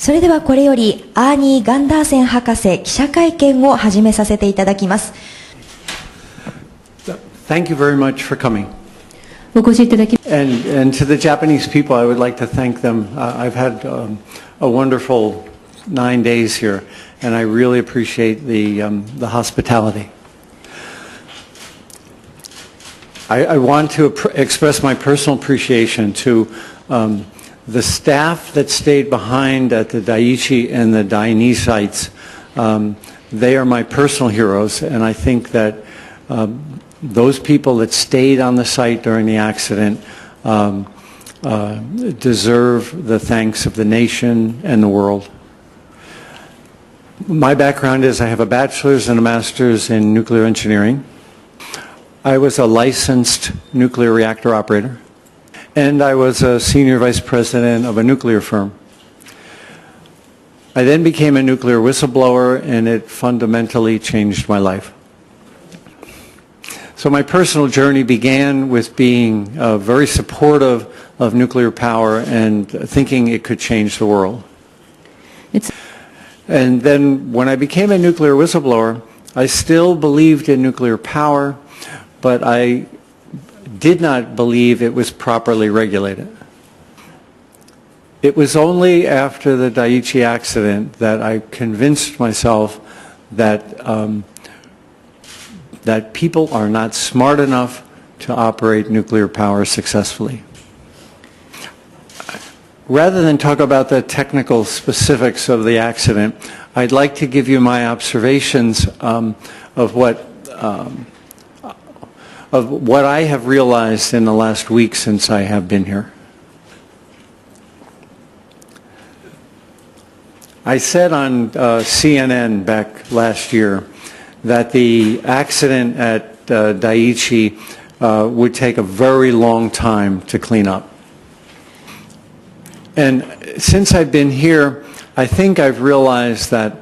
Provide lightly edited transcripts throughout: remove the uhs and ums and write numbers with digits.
それではこれよりアーニー・ガンダーセン博士記者会見を始めさせていただきます。Thank you very much for coming. お越しいただき And to the Japanese people, I would like to thank them. I've had a wonderful 9 days here, and I really appreciate the hospitality. I want to express my personal appreciation to the staff that stayed behind at the Daiichi and the Daini sites. They are my personal heroes, and I think that those people that stayed on the site during the accident deserve the thanks of the nation and the world. My background is I have a bachelor's and a master's in nuclear engineering. I was a licensed nuclear reactor operator, and I was a senior vice president of a nuclear firm. I then became a nuclear whistleblower, and it fundamentally changed my life. So my personal journey began with being very supportive of nuclear power and thinking it could change the world. And then when I became a nuclear whistleblower, I still believed in nuclear power, but I did not believe it was properly regulated. It was only after the Daiichi accident that I convinced myself that that people are not smart enough to operate nuclear power successfully. Rather than talk about the technical specifics of the accident, I'd like to give you my observations of what I have realized in the last week since I have been here. I said on CNN back last year that the accident at Daiichi would take a very long time to clean up. And since I've been here, I think I've realized that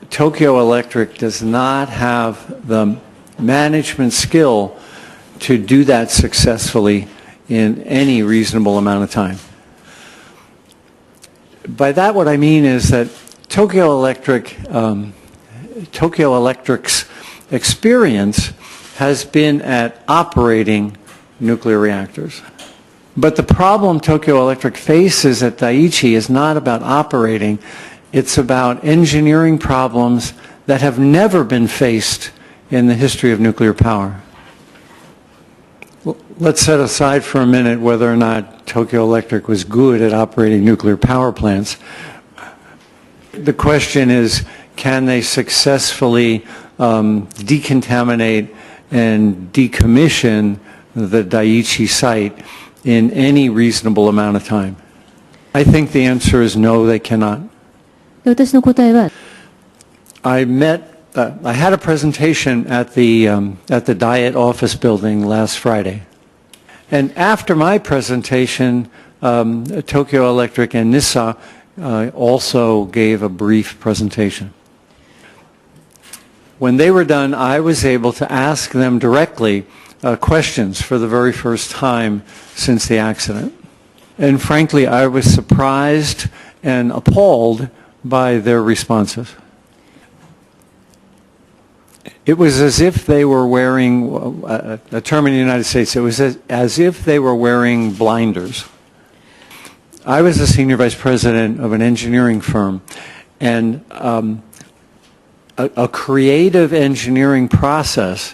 Tokyo Electric does not have the management skill to do that successfully in any reasonable amount of time. By that, what I mean is that Tokyo Electric's experience has been at operating nuclear reactors. But the problem Tokyo Electric faces at Daiichi is not about operating, it's about engineering problems that have never been faced in the history of nuclear power. Let's set aside for a minute whether or not Tokyo Electric was good at operating nuclear power plants. The question is, can they successfully decontaminate and decommission the Daiichi site in any reasonable amount of time? I think the answer is no, they cannot. 私の答えは I had a presentation at the Diet office building last Friday. And after my presentation, Tokyo Electric and Nissa also gave a brief presentation. When they were done, I was able to ask them directly questions for the very first time since the accident. And frankly, I was surprised and appalled by their responses. It was as if they were wearing, a term in the United States, it was as if they were wearing blinders. I was the senior vice president of an engineering firm, and a creative engineering process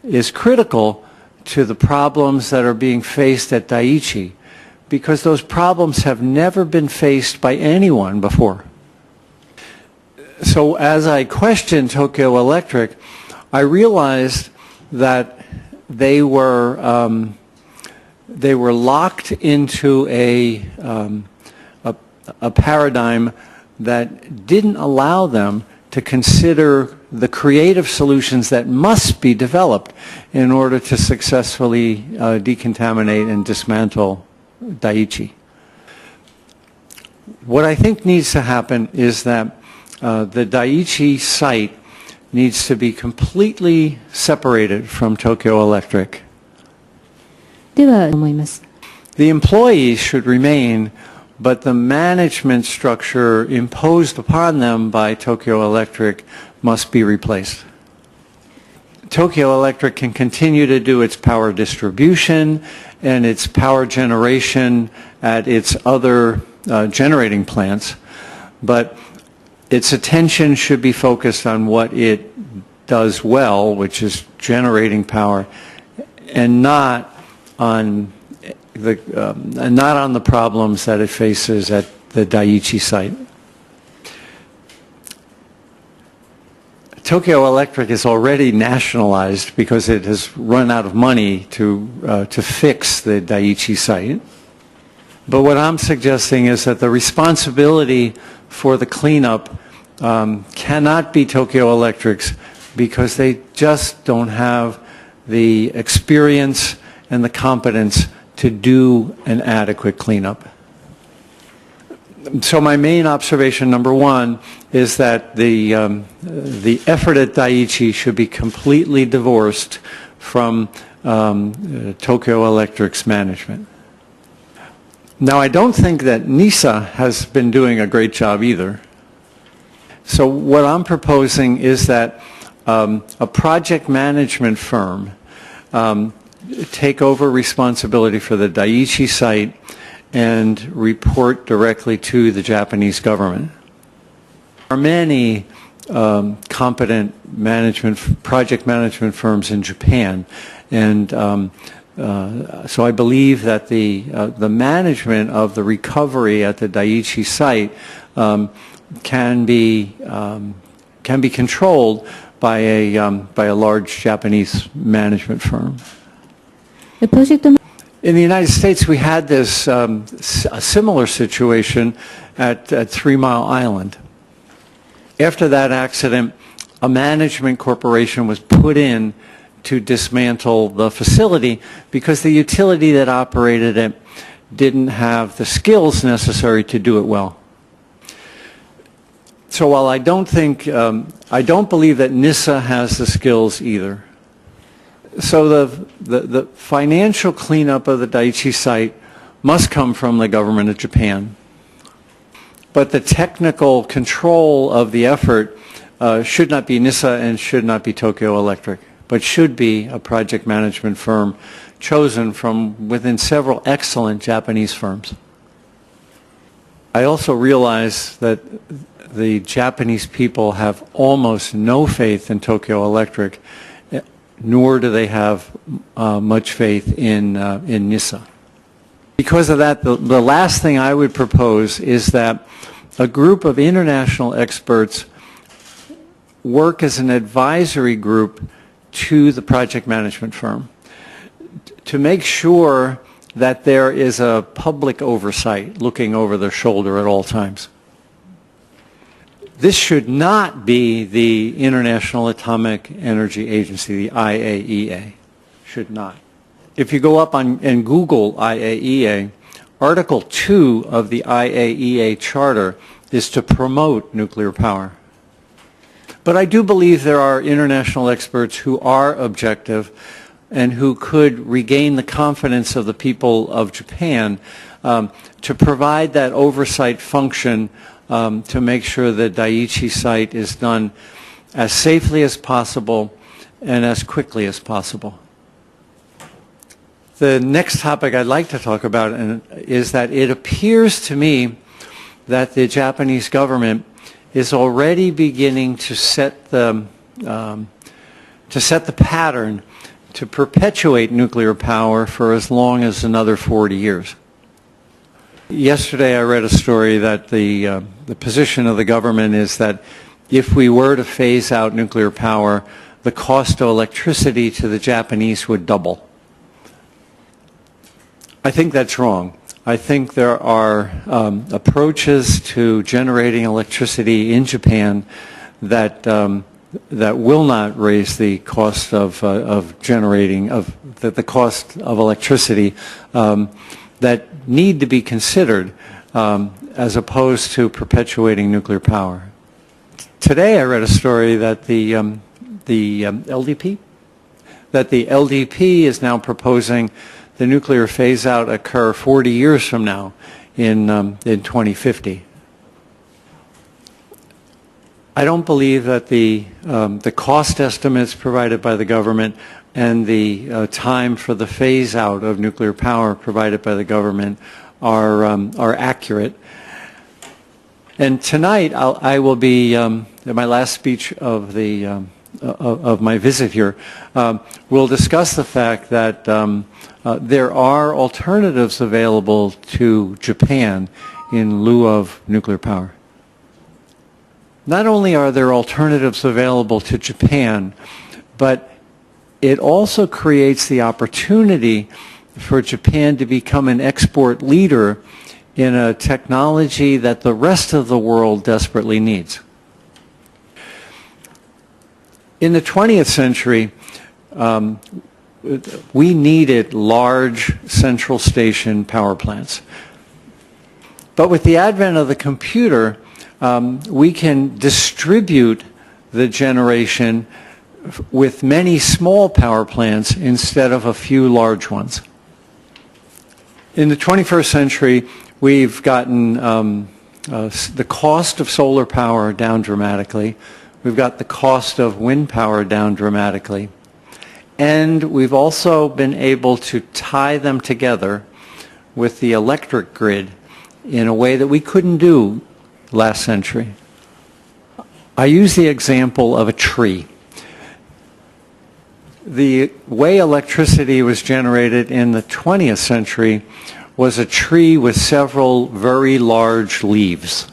is critical to the problems that are being faced at Daiichi, because those problems have never been faced by anyone before. So as I questioned Tokyo Electric, I realized that they were locked into a paradigm that didn't allow them to consider the creative solutions that must be developed in order to successfully decontaminate and dismantle Daiichi. What I think needs to happen is that the Daiichi site needs to be completely separated from Tokyo Electric. では思います。 The employees should remain, but the management structure imposed upon them by Tokyo Electric must be replaced. Tokyo Electric can continue to do its power distribution and its power generation at its other generating plants, but its attention should be focused on what it does well, which is generating power, and not on the problems that it faces at the Daiichi site. Tokyo Electric is already nationalized because it has run out of money to fix the Daiichi site. But what I'm suggesting is that the responsibility for the cleanup cannot be Tokyo Electric's because they just don't have the experience and the competence to do an adequate cleanup. So my main observation, number one, is that the effort at Daiichi should be completely divorced from Tokyo Electric's management. Now, I don't think that NISA has been doing a great job either. So what I'm proposing is that a project management firm take over responsibility for the Daiichi site and report directly to the Japanese government. There are many competent project management firms in Japan, and so I believe that the management of the recovery at the Daiichi site can be controlled by a large Japanese management firm. The project In the United States, we had this a similar situation at 3 Mile Island. After that accident, a management corporation was put in to dismantle the facility because the utility that operated it didn't have the skills necessary to do it well. So while I don't believe that NISA has the skills either. So the financial cleanup of the Daiichi site must come from the government of Japan. But the technical control of the effort should not be NISA and should not be Tokyo Electric, but should be a project management firm chosen from within several excellent Japanese firms. I also realize that the Japanese people have almost no faith in Tokyo Electric, nor do they have much faith in NISA. Because of that, the last thing I would propose is that a group of international experts work as an advisory group to the project management firm to make sure that there is a public oversight looking over their shoulder at all times. This should not be the International Atomic Energy Agency, the IAEA. Should not. If you go up and Google IAEA, Article 2 of the IAEA Charter is to promote nuclear power. But I do believe there are international experts who are objective and who could regain the confidence of the people of Japan to provide that oversight function to make sure the Daiichi site is done as safely as possible and as quickly as possible. The next topic I'd like to talk about is that it appears to me that the Japanese government is already beginning to set the pattern to perpetuate nuclear power for as long as another 40 years. Yesterday I read a story that the position of the government is that if we were to phase out nuclear power, the cost of electricity to the Japanese would double. I think that's wrong. I think there are approaches to generating electricity in Japan that will not raise the cost of generating the cost of electricity that need to be considered as opposed to perpetuating nuclear power. Today I read a story that the LDP is now proposing the nuclear phase-out occur 40 years from now in 2050. I don't believe that the cost estimates provided by the government and the time for the phase out of nuclear power provided by the government are accurate. And tonight I will be in my last speech of my visit here. We'll discuss the fact that there are alternatives available to Japan in lieu of nuclear power. Not only are there alternatives available to Japan, but it also creates the opportunity for Japan to become an export leader in a technology that the rest of the world desperately needs. In the 20th century, we needed large central station power plants. But with the advent of the computer, we can distribute the generation with many small power plants instead of a few large ones. In the 21st century, we've gotten the cost of solar power down dramatically. We've got the cost of wind power down dramatically. And we've also been able to tie them together with the electric grid in a way that we couldn't do last century. I use the example of a tree. The way electricity was generated in the 20th century was a tree with several very large leaves.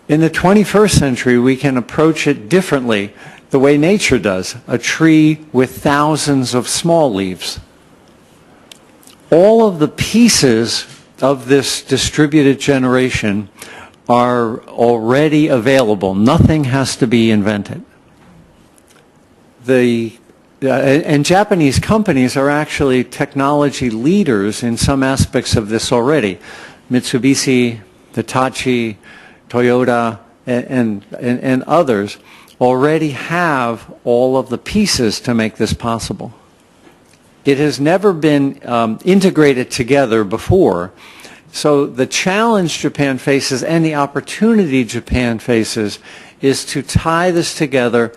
In the 21st century, we can approach it differently, the way nature does, a tree with thousands of small leaves. All of the pieces of this distributed generation are already available. Nothing has to be invented. And Japanese companies are actually technology leaders in some aspects of this already. Mitsubishi, Hitachi, Toyota, and others already have all of the pieces to make this possible. It has never been integrated together before. So the challenge Japan faces and the opportunity Japan faces is to tie this together,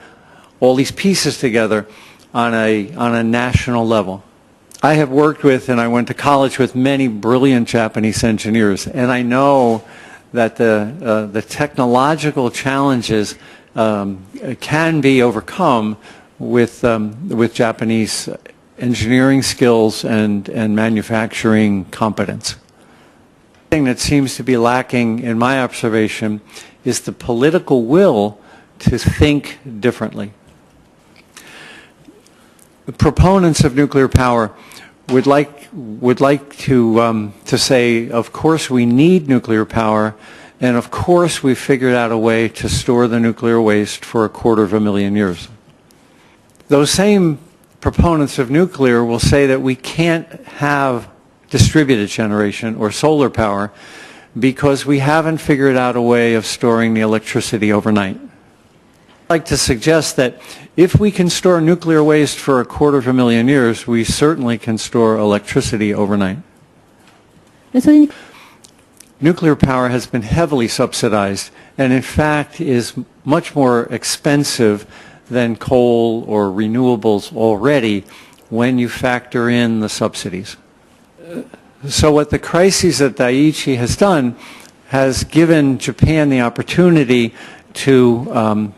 all these pieces together, on a national level. I have worked with, and I went to college with, many brilliant Japanese engineers, and I know that the technological challenges can be overcome with Japanese engineering skills and manufacturing competence. The thing that seems to be lacking, in my observation, is the political will to think differently. The proponents of nuclear power would like to say, of course we need nuclear power, and of course we've figured out a way to store the nuclear waste for 250,000 years. Those same proponents of nuclear will say that we can't have distributed generation or solar power because we haven't figured out a way of storing the electricity overnight. I'd like to suggest that if we can store nuclear waste for 250,000 years, we certainly can store electricity overnight. Nuclear power has been heavily subsidized and in fact is much more expensive than coal or renewables already when you factor in the subsidies. So what the crisis at Daiichi has done has given Japan the opportunity to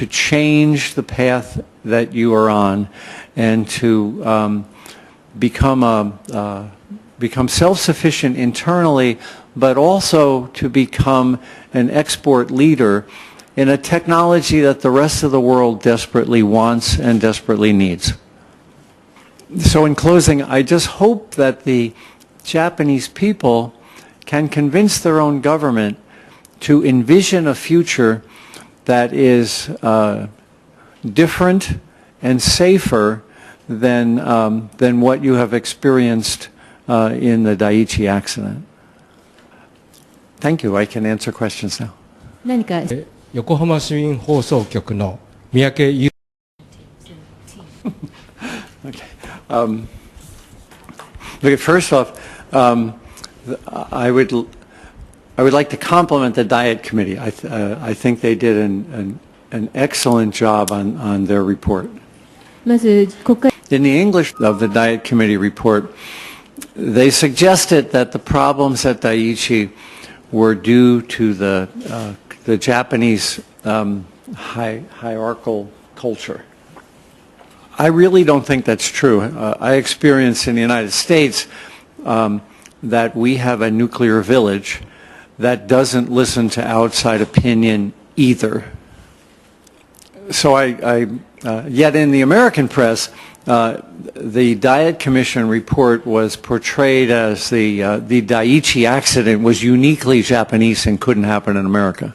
change the path that you are on and to become self-sufficient internally, but also to become an export leader in a technology that the rest of the world desperately wants and desperately needs. So in closing, I just hope that the Japanese people can convince their own government to envision a future that is different and safer than what you have experienced in the Daiichi accident. Thank you. I can answer questions now. 何か横浜市民放送局の三宅優 Okay. Look, first off, I would like to compliment the Diet Committee. I think they did an excellent job on their report. まず国会 In the English of the Diet Committee report, they suggested that the problems at Daiichi were due to the Japanese hierarchical culture. I really don't think that's true. I experienced in the United States that we have a nuclear village that doesn't listen to outside opinion either. So yet in the American press, the Diet Commission report was portrayed as the Daiichi accident was uniquely Japanese and couldn't happen in America.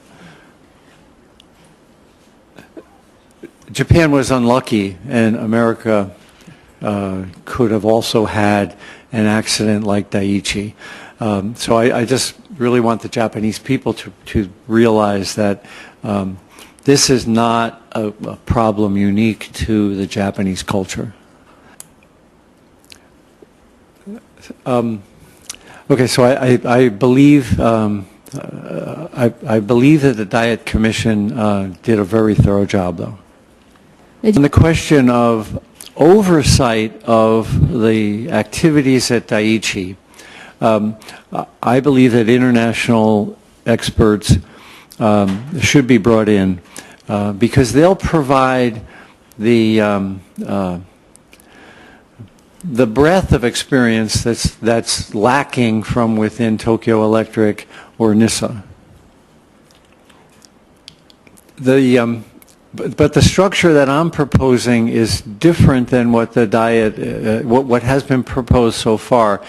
Japan was unlucky, and America could have also had an accident like Daiichi. So I just really want the Japanese people to realize that this is not a problem unique to the Japanese culture. Okay, so I believe I believe that the Diet Commission did a very thorough job, though. On the question of oversight of the activities at Daiichi, I believe that international experts should be brought in because they'll provide the breadth of experience that's lacking from within Tokyo Electric or NISA. But the structure that I'm proposing is different than what the Diet, what has been proposed so far,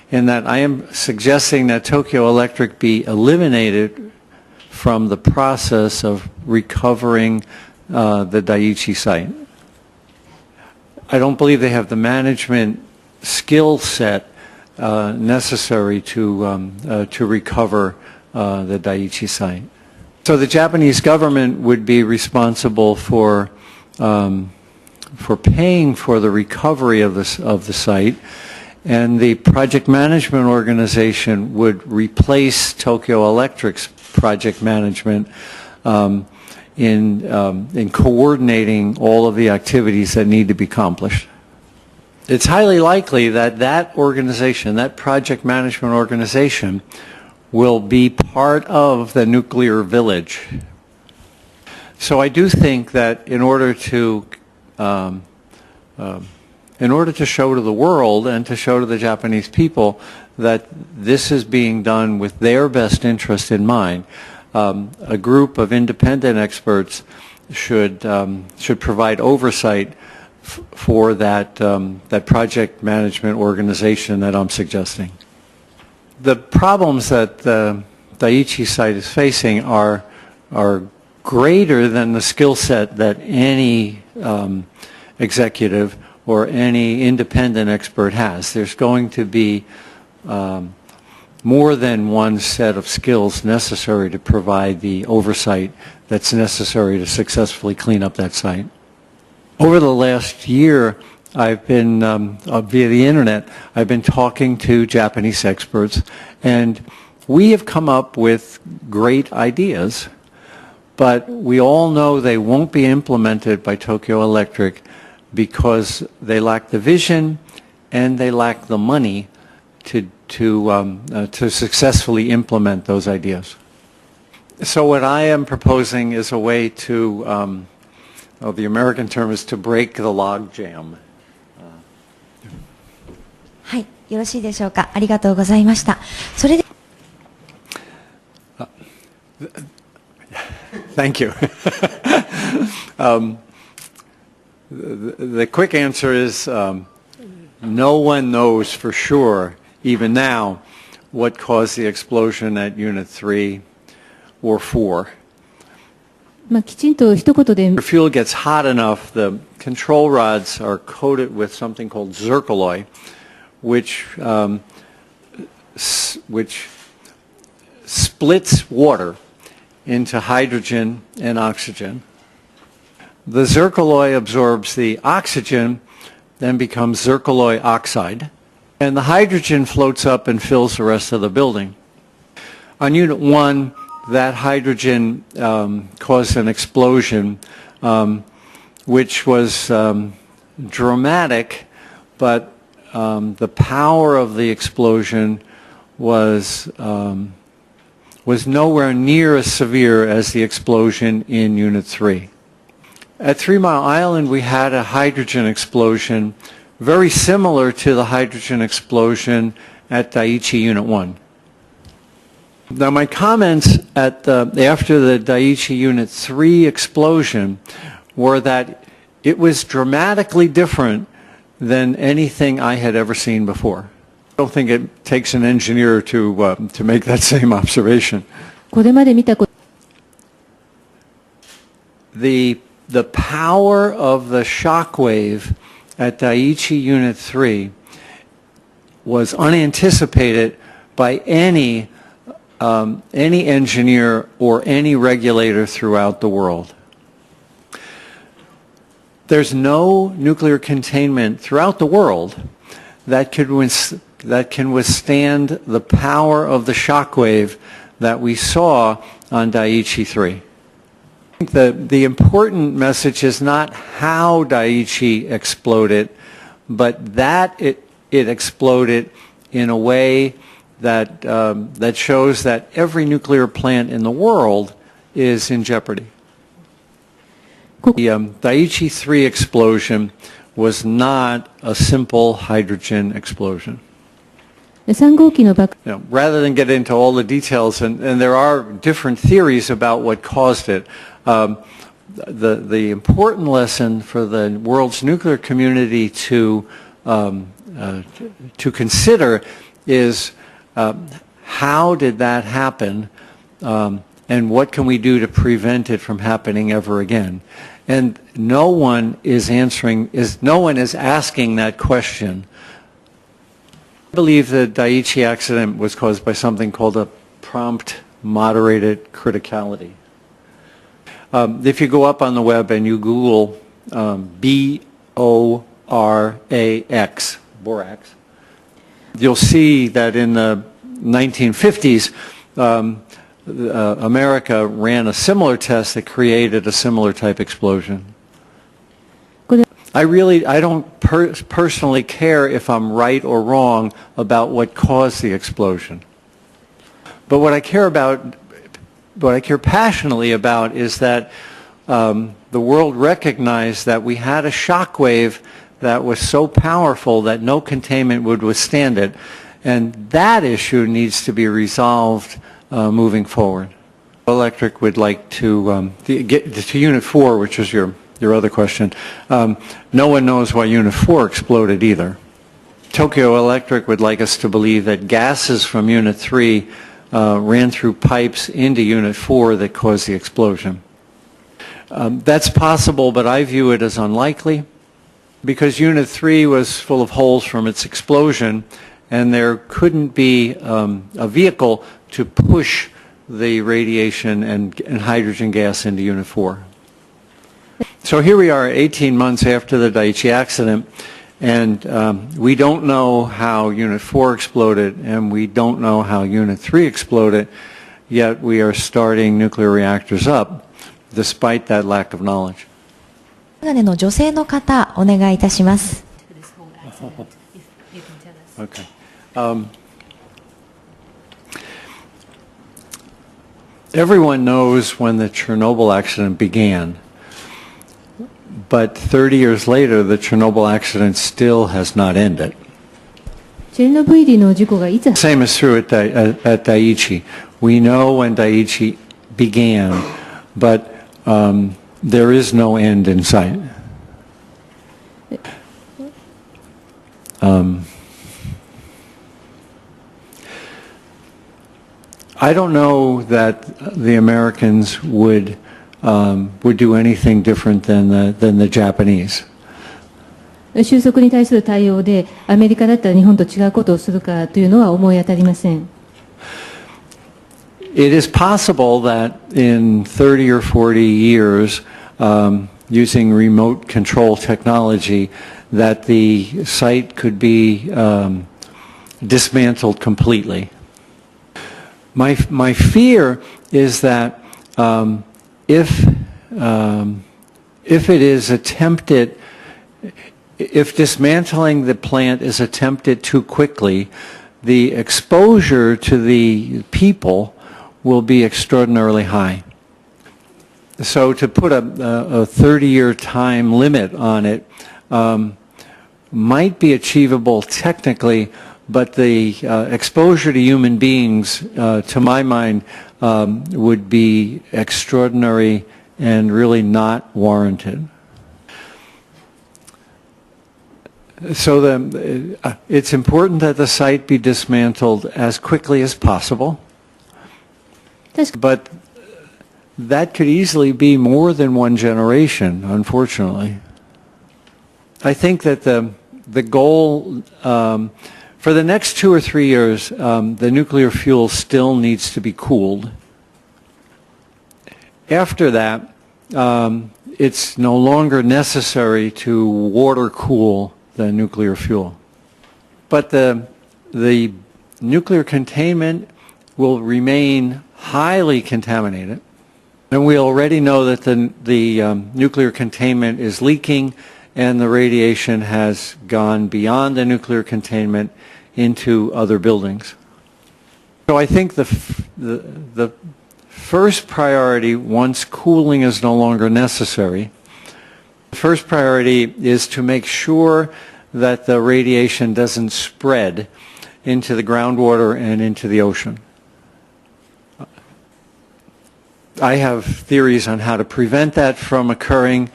in that I am suggesting that Tokyo Electric be eliminated from the process of recovering the Daiichi site. I don't believe they have the management skill set necessary to recover the Daiichi site. So the Japanese government would be responsible for paying for the recovery of the site, and the project management organization would replace Tokyo Electric's project management in coordinating all of the activities that need to be accomplished. It's highly likely that that organization, that project management organization, will be part of the nuclear village. So I do think that in order to show to the world and to show to the Japanese people that this is being done with their best interest in mind, a group of independent experts should provide oversight for that project management organization that I'm suggesting. The problems that the Daiichi site is facing are greater than the skill set that any executive or any independent expert has. There's going to be more than one set of skills necessary to provide the oversight that's necessary to successfully clean up that site. Over the last year, I've been, via the internet, I've been talking to Japanese experts, and we have come up with great ideas, but we all know they won't be implemented by Tokyo Electric because they lack the vision and they lack the money to successfully implement those ideas. So what I am proposing is a way to, the American term is to break the log jam. はい、よろしいでしょうか。ありがとうございました。それで Thank you. The quick answer is no one knows for sure, even now, what caused the explosion at Unit 3 or 4. まあ、きちんと一言で If fuel gets hot enough, the control rods are coated with something called zircaloy, which splits water into hydrogen and oxygen. The zircaloy absorbs the oxygen, then becomes zircaloy oxide, and the hydrogen floats up and fills the rest of the building. On Unit 1, that hydrogen caused an explosion, which was dramatic, but the power of the explosion was nowhere near as severe as the explosion in Unit 3. At 3 Mile Island, we had a hydrogen explosion very similar to the hydrogen explosion at Daiichi Unit 1. Now, my comments after the Daiichi Unit 3 explosion were that it was dramatically different than anything I had ever seen before. I don't think it takes an engineer to make that same observation. これまで見たこと The power of the shock wave at Daiichi Unit 3 was unanticipated by any engineer or any regulator throughout the world. There's no nuclear containment throughout the world that can withstand the power of the shock wave that we saw on Daiichi 3. I think the important message is not how Daiichi exploded, but that it exploded in a way that shows that every nuclear plant in the world is in jeopardy. The Daiichi 3 explosion was not a simple hydrogen explosion. 3号機の爆 Rather than get into all the details, and there are different theories about what caused it, the important lesson for the world's nuclear community to consider is how did that happen, and what can we do to prevent it from happening ever again? And no one is asking that question. I believe the Daiichi accident was caused by something called a prompt moderated criticality. If you go up on the web and you Google B-O-R-A-X, borax, you'll see that in the 1950s, America ran a similar test that created a similar type explosion. I don't personally care if I'm right or wrong about what caused the explosion. But what I care passionately about is that the world recognized that we had a shock wave that was so powerful that no containment would withstand it, and that issue needs to be resolved moving forward. Electric would like to get to Unit 4, which is your other question. No one knows why Unit 4 exploded either. Tokyo Electric would like us to believe that gases from Unit 3 ran through pipes into Unit 4 that caused the explosion. That's possible, but I view it as unlikely because Unit 3 was full of holes from its explosion, and there couldn't be a vehicle to push the radiation and hydrogen gas into Unit 4. So here we are 18 months after the Daiichi accident, and we don't know how Unit 4 exploded, and we don't know how Unit 3 exploded, yet we are starting nuclear reactors up despite that lack of knowledge. メガネの女性の方、お願いいたします。Okay. Everyone knows when the Chernobyl accident began, but 30 years later, the Chernobyl accident still has not ended. チェルノブイリの事故がいつ Same is true at Daiichi. We know when Daiichi began, but there is no end in sight. I don't know that the Americans would do anything different than the Japanese. 収束に対する対応でアメリカだったら日本と違うことをするかというのは思い当たりません。It is possible that in 30 or 40 years, using remote control technology, that the site could be dismantled completely. My fear is that if it is attempted, if dismantling the plant is attempted too quickly, the exposure to the people will be extraordinarily high. So to put a 30-year time limit on it might be achievable technically, but the exposure to human beings, to my mind, would be extraordinary and really not warranted. So it's important that the site be dismantled as quickly as possible. But that could easily be more than one generation, unfortunately. I think that the goal for the next 2 or 3 years, the nuclear fuel still needs to be cooled. After that, it's no longer necessary to water cool the nuclear fuel. But the nuclear containment will remain highly contaminated. And we already know that the nuclear containment is leaking and the radiation has gone beyond the nuclear containment into other buildings. So I think the first priority, once cooling is no longer necessary, the first priority is to make sure that the radiation doesn't spread into the groundwater and into the ocean. I have theories on how to prevent that from occurring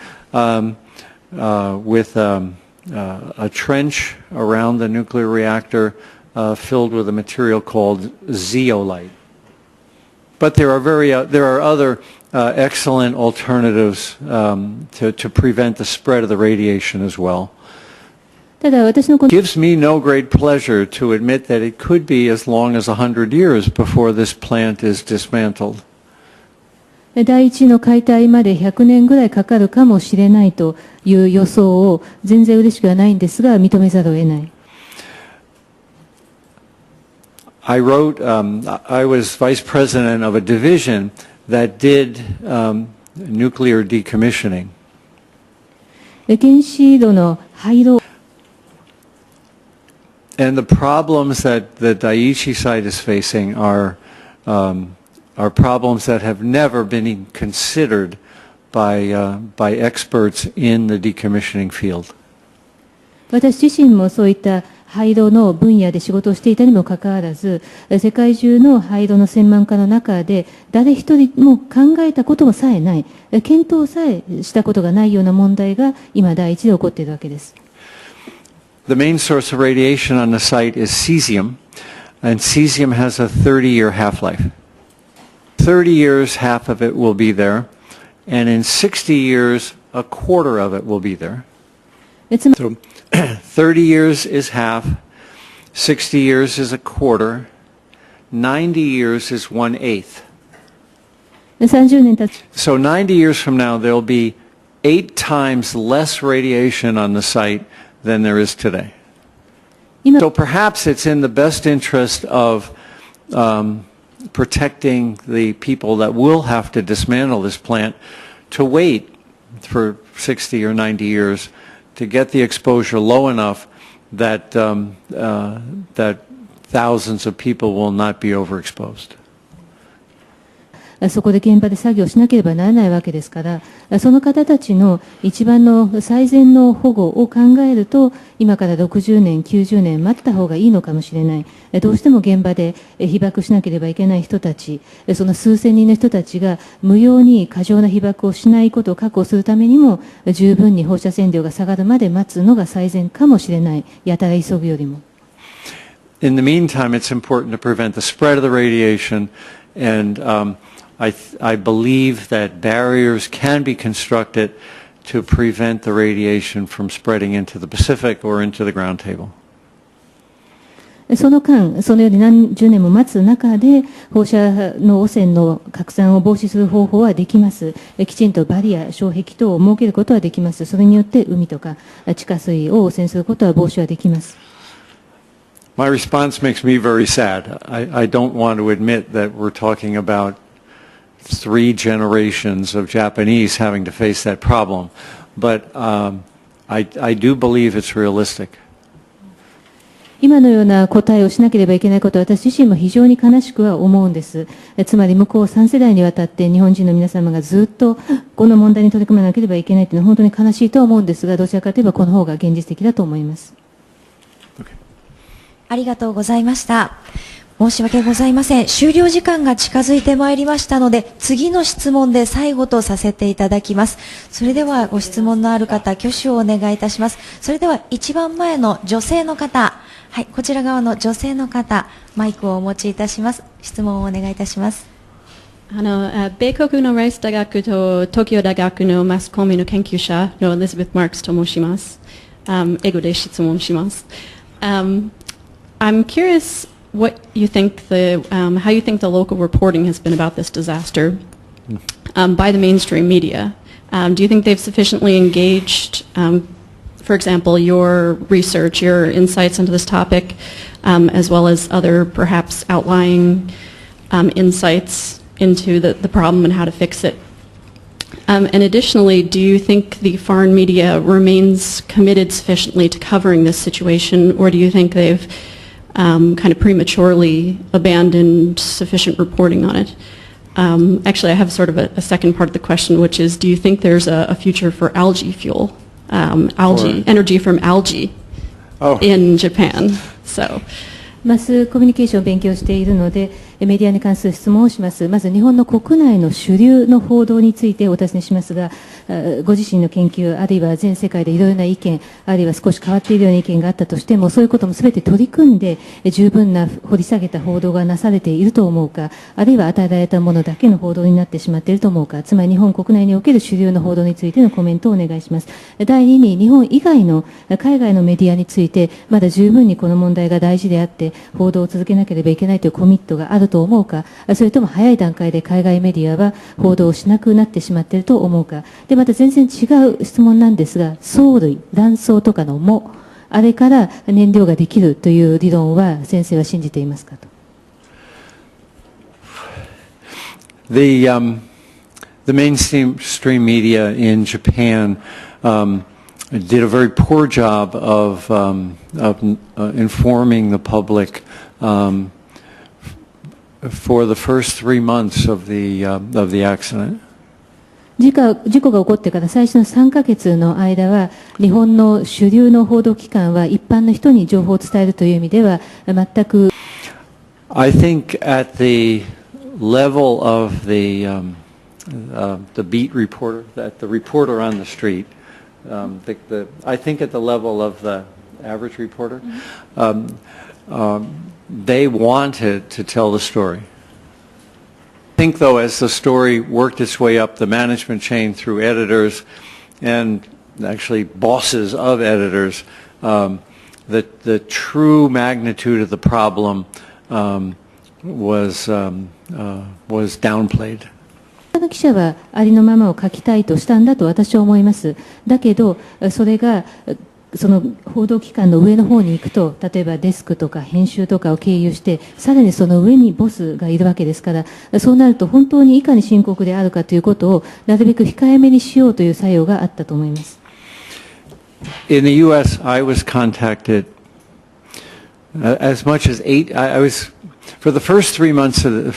with a trench around the nuclear reactor filled with a material called zeolite. But there are other excellent alternatives to prevent the spread of the radiation as well. It gives me no great pleasure to admit that it could be as long as 100 years before this plant is dismantled. 第一の解体まで100年ぐらいかかるかもしれないという予想を全然嬉しくはないんですが認めざるを得ない。I was vice president of a division that did nuclear decommissioning. 原子炉の廃炉 And the problems that the Daiichi site is facing are problems that have never been considered by experts in the decommissioning field. 私自身もそういった廃炉の分野で仕事をしていたにもかかわらず、世界中の廃炉の専門家の中で誰一人も考えたこともさえない、検討さえしたことがないような問題が今第一で起こっているわけです。The main source of radiation on the site is cesium, and cesium has a 30-year half-life. 30 years, half of it will be there, and in 60 years, a quarter of it will be there. So 30 years is half, 60 years is a quarter, 90 years is 1/8. So 90 years from now, there will be 8 times less radiation on the site than there is today. So perhaps it's in the best interest of protecting the people that will have to dismantle this plant to wait for 60 or 90 years to get the exposure low enough that that thousands of people will not be overexposed. そこで現場で作業しなければならないわけですから、その方たちの一番の最善の保護を考えると、今から60年、90年待った方がいいのかもしれない。どうしても現場で被爆しなければいけない人たち、その数千人の人たちが無用に過剰な被爆をしないことを確保するためにも、十分に放射線量が下がるまで待つのが最善かもしれない。やたら急ぐよりも。In the meantime, it's important to prevent the spread of the radiation, and I believe that barriers can be constructed to prevent the radiation from spreading into the Pacific or into the ground table. その間、そのように何十年も待つ中で、放射の汚染の拡散を防止する方法はできます。きちんとバリア、障壁等を設けることはできます。それによって海とか地下水を汚染することは防止はできます。My response makes me very sad. I don't want to admit that we're talking about 3 generations of Japanese having to face that problem, but I do believe it's realistic. 今のような答えをしなければいけないことは私自身も非常に悲しくは思うんです。つまり向こう3世代にわたって日本人の皆様がずっとこの問題に取り組まなければいけないというのは本当に悲しいと思うんですが、どちらかといえばこの方が現実的だと思います。ありがとうございました。申し訳ございません。終了時間が近づいてまいりましたので、次の質問で最後とさせていただきます。それではご質問のある方、挙手をお願いいたします。それでは一番前の女性の方、はい、こちら側の女性の方、マイクをお持ちいたします。質問をお願いいたします。米国のライス大学と東京大学のマスコミの研究者のエリザベス・マークスと申します。英語で質問します。I'm curious what you think how you think the local reporting has been about this disaster by the mainstream media. Do you think they've sufficiently engaged, for example, your research, your insights into this topic, as well as other perhaps outlying insights into the problem and how to fix it? And additionally, do you think the foreign media remains committed sufficiently to covering this situation, or do you think they've kind of prematurely abandoned sufficient reporting on it? Actually, I have sort of a second part of the question, which is, do you think there's a future for algae fuel, energy from algae in Japan? So. マスコミュニケーションを勉強しているので、メディアに関する質問をします。まず日本の国内の主流の報道についてお尋ねしますが、ご自身の研究、あるいは全世界でいろいろな意見、あるいは少し変わっているような意見があったとしても、そういうこともすべて取り組んで、十分な掘り下げた報道がなされていると思うか、あるいは与えられたものだけの報道になってしまっていると思うか、つまり日本国内における主流の報道についてのコメントをお願いします。第2に、日本以外の海外のメディアについて、まだ十分にこの問題が大事であって、報道を続けなければいけないというコミットがあると思うか、それとも早い段階で海外メディアは報道をしなくなってしまっていると思うか。で、また全然違う質問なんですが、藻類、卵巣とかの藻、あれから燃料ができるという理論は先生は信じていますかと。The mainstream media in Japan did a very poor job of informing the public for the first 3 months of the accident. 事故が起こってから最初の3ヶ月の間は、日本の主流の報道機関は一般の人に情報を伝えるという意味では全く。I think at the level of the beat reporter, that the reporter on the street, I think at the level of the average reporter, they wanted to tell the story. I think, though, as the story worked its way up the management chain through editors and actually bosses of editors, that the true magnitude of the problem was downplayed. 記者はありのままを書きたいとしたんだと私は思います。だけど、それがその報道機関の上の方に行くと、例えばデスクとか編集とかを経由して、さらにその上にボスがいるわけですから、そうなると本当にいかに深刻であるかということをなるべく控えめにしようという作用があったと思います。In the U.S., I was contacted as much as 8. I was for the first 3 months of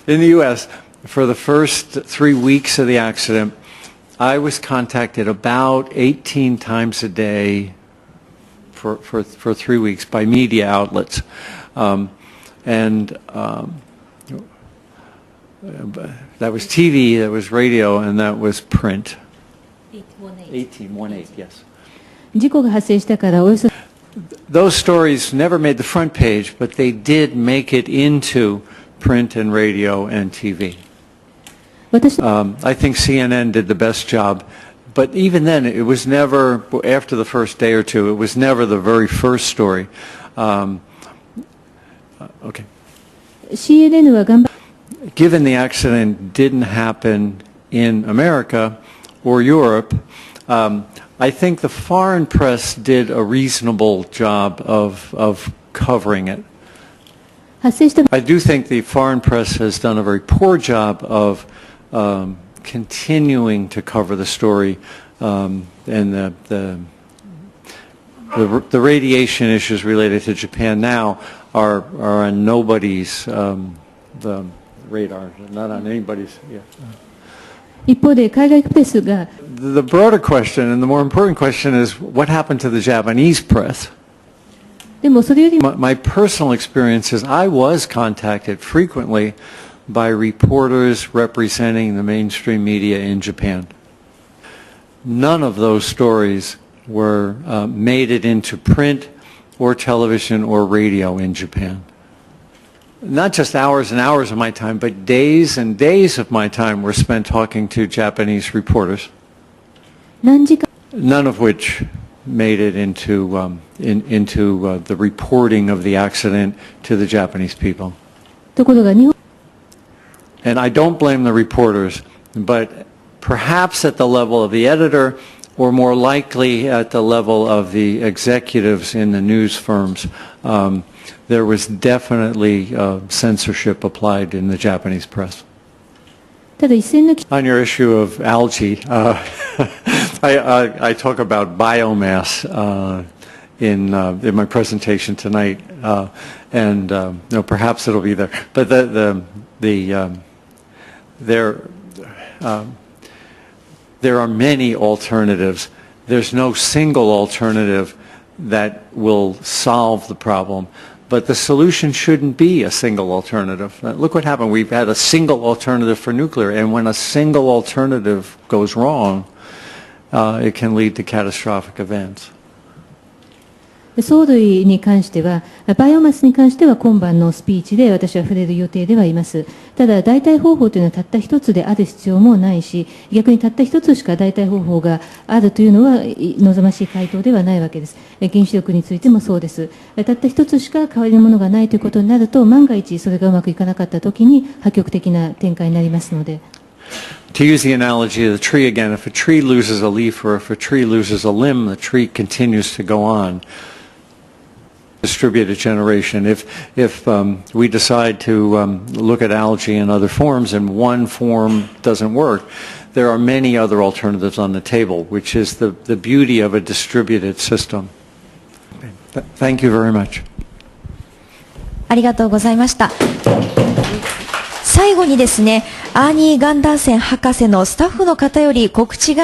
in the U.S. for the first 3 weeks of the accident. I was contacted about 18 times a day for 3 weeks by media outlets. That was TV, that was radio, and that was print. 18, yes. 事故が発生したからおよそ Those stories never made the front page, but they did make it into print and radio and TV. I think CNN did the best job, but even then, it was never, after the first day or two, it was never the very first story. Okay. CNN は頑張 Given the accident didn't happen in America or Europe, I I think the foreign press did a reasonable job of covering it. 発生した I do think the foreign press has done a very poor job of continuing to cover the story, and the radiation issues related to Japan now are on nobody's the radar, not on anybody's. Yeah. 一方で海外プレスが The broader question and the more important question is what happened to the Japanese press? でもそれよりも My personal experience is I was contacted frequently by reporters representing the mainstream media in Japan. None of those stories were made it into print or television or radio in Japan. Not just hours and hours of my time, but days and days of my time were spent talking to Japanese reporters, 何時間 none of which made it into the reporting of the accident to the Japanese people. ところが日本 And I don't blame the reporters, but perhaps at the level of the editor or more likely at the level of the executives in the news firms, there was definitely censorship applied in the Japanese press. ただ一線の On your issue of algae, I talk about biomass in my presentation tonight, and perhaps it'll be there. But there are many alternatives. There's no single alternative that will solve the problem. But the solution shouldn't be a single alternative. Look what happened. We've had a single alternative for nuclear, and when a single alternative goes wrong, it can lead to catastrophic events. 藻類に関しては、バイオマスに関しては今晩のスピーチで私は触れる予定ではいます。ただ、代替方法というのはたった一つである必要もないし、逆にたった一つしか代替方法があるというのは望ましい回答ではないわけです。原子力についてもそうです。たった一つしか代わりのものがないということになると、万が一それがうまくいかなかったときに破局的な展開になりますので。To use the analogy of the tree again, if a tree loses a leaf or if a tree loses a limb, the tree continues to go on. Distributed generation. If we decide to look at algae in other forms and one form doesn't work, there are many other alternatives on the table, which is the beauty of a distributed system. Thank you very much. ありがとうございました。最後にですね、アーニー・ガンダーセン博士のスタッフの方より告知が